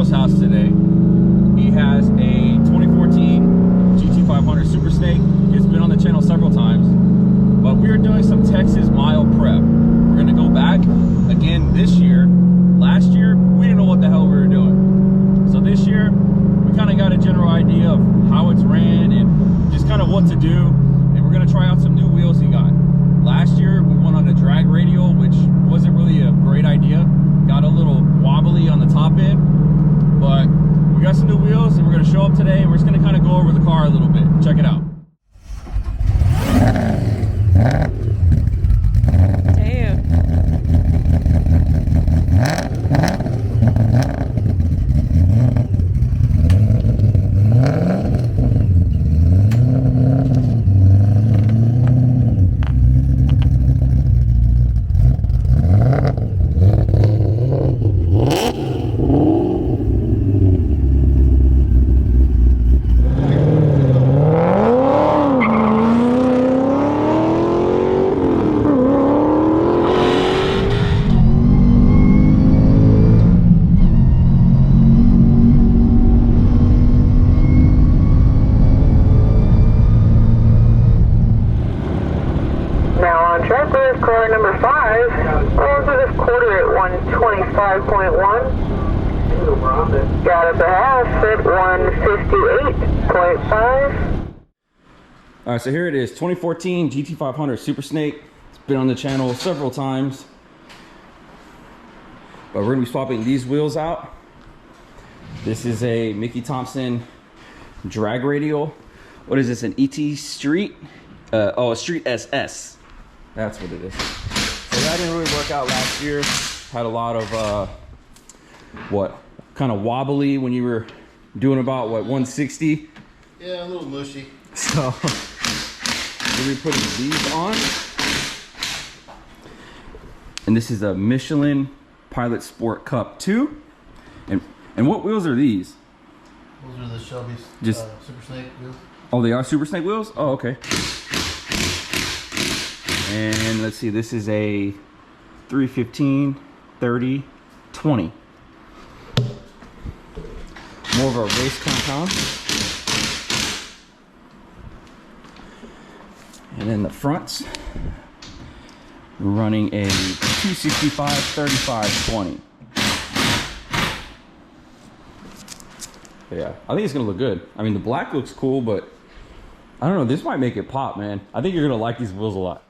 Carl's house today. He has a 2014 GT500 Supersnake. It's been on the channel several times, but we are doing some Texas mile prep. We're gonna go back again this year. Last year, we didn't know what the hell we were doing. So this year, we kind of got a general idea of how it's ran and just kind of what to do. And we're gonna try out some new wheels he got. Last year, we went on a drag radial, which wasn't really a great idea. Got a little wobbly on the top end, but we got some new wheels and we're gonna show them today. And we're just gonna kind of go over the car a little bit. Check it out. Car number 5, rolls with this quarter at 125.1. Got up a half at 158.5. All right, so here it is, 2014 GT500 Supersnake. It's been on the channel several times, but we're gonna be swapping these wheels out. This is a Mickey Thompson drag radial. What is this, an ET Street? Oh, a Street SS. That's what it is. So that didn't really work out last year. Had a lot of, kind of wobbly when you were doing about, 160? Yeah, a little mushy. So, we're putting these on. And this is a Michelin Pilot Sport Cup 2. And what wheels are these? Those are the Shelby Supersnake wheels. Oh, they are Supersnake wheels? Oh, okay. And let's see, this is a 315, 30, 20. More of a race compound. And then the fronts, we're running a 265, 35, 20. But yeah, I think it's gonna look good. I mean, the black looks cool, but I don't know, this might make it pop, man. I think you're gonna like these wheels a lot.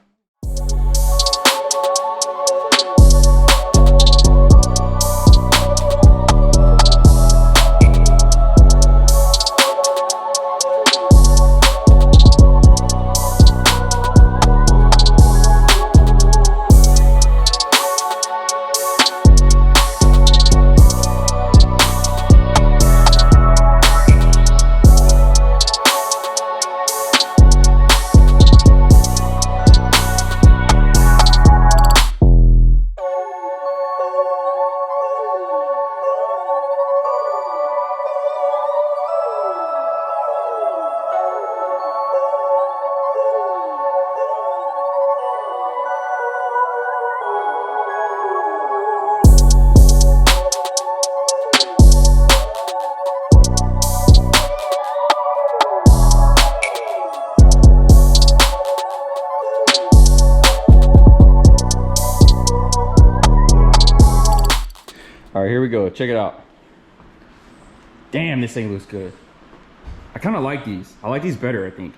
All right, here we go. Check it out. Damn, this thing looks good. I kind of like these. I like these better, I think.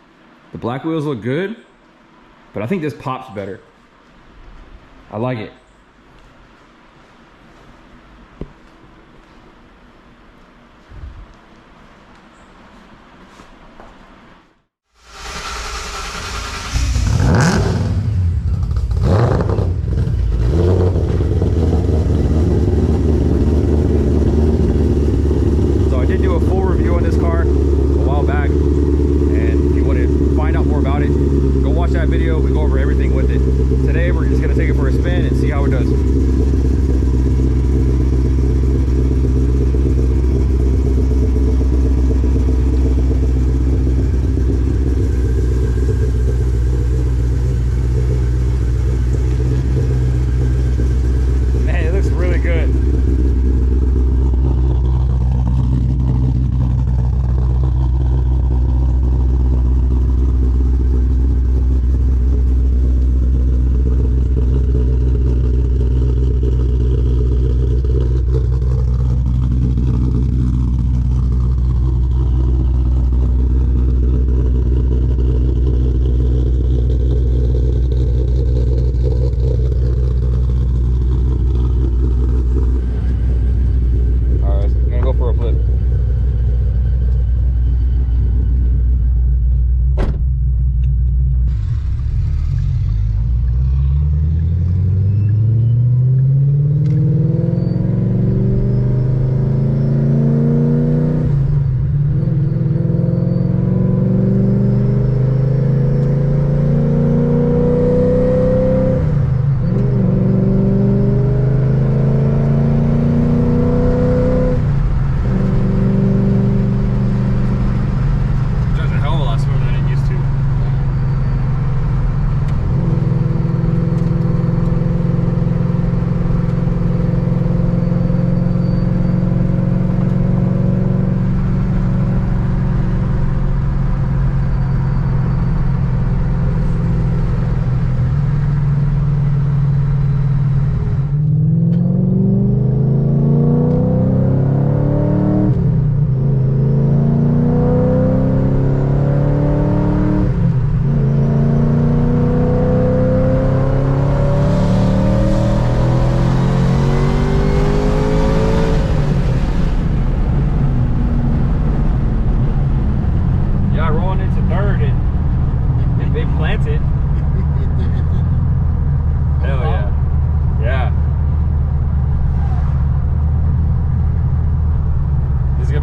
The black wheels look good, but I think this pops better. I like it. That video, we go over everything with it. Today we're just gonna take it for a spin and see how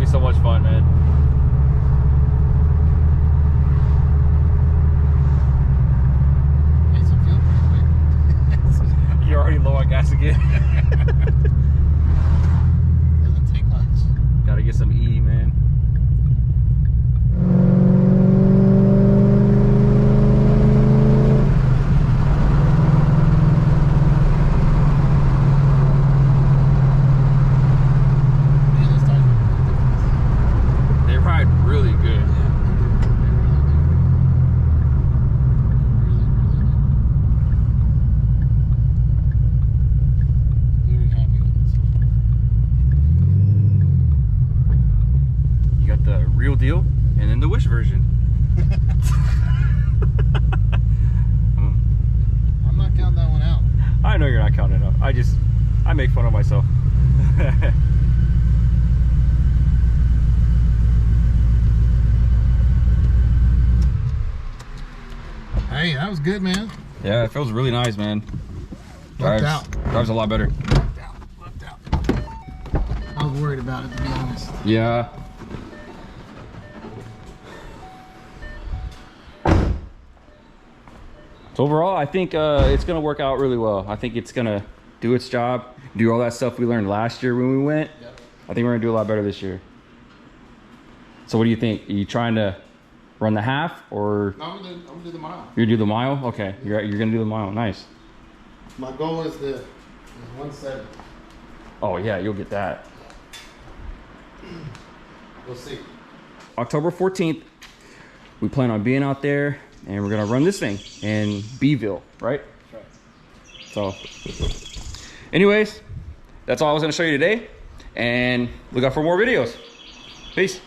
be so much fun, man. Makes it feel pretty quick. You're already low on gas again. Doesn't take much. Gotta get some E, man. They ride really good. Very happy with it so far. You got the real deal and then the Wish version. I'm not counting that one out. I know you're not counting it up. I make fun of myself. Hey, that was good, man. Yeah, it feels really nice, man. Lucked out. Drives a lot better. Lucked out. I was worried about it, to be honest. Yeah. So overall, I think it's gonna work out really well. I think it's gonna do its job, do all that stuff we learned last year when we went. Yep. I think we're gonna do a lot better this year. So what do you think? Are you trying to run the half or? No, I'm gonna do the mile. You do the mile? Okay, you're gonna do the mile. Nice. My goal is 170. Oh yeah, you'll get that. We'll see. October 14th, we plan on being out there and we're gonna run this thing in Beeville, right? That's So, right. anyways, that's all I was gonna show you today, and look out for more videos. Peace.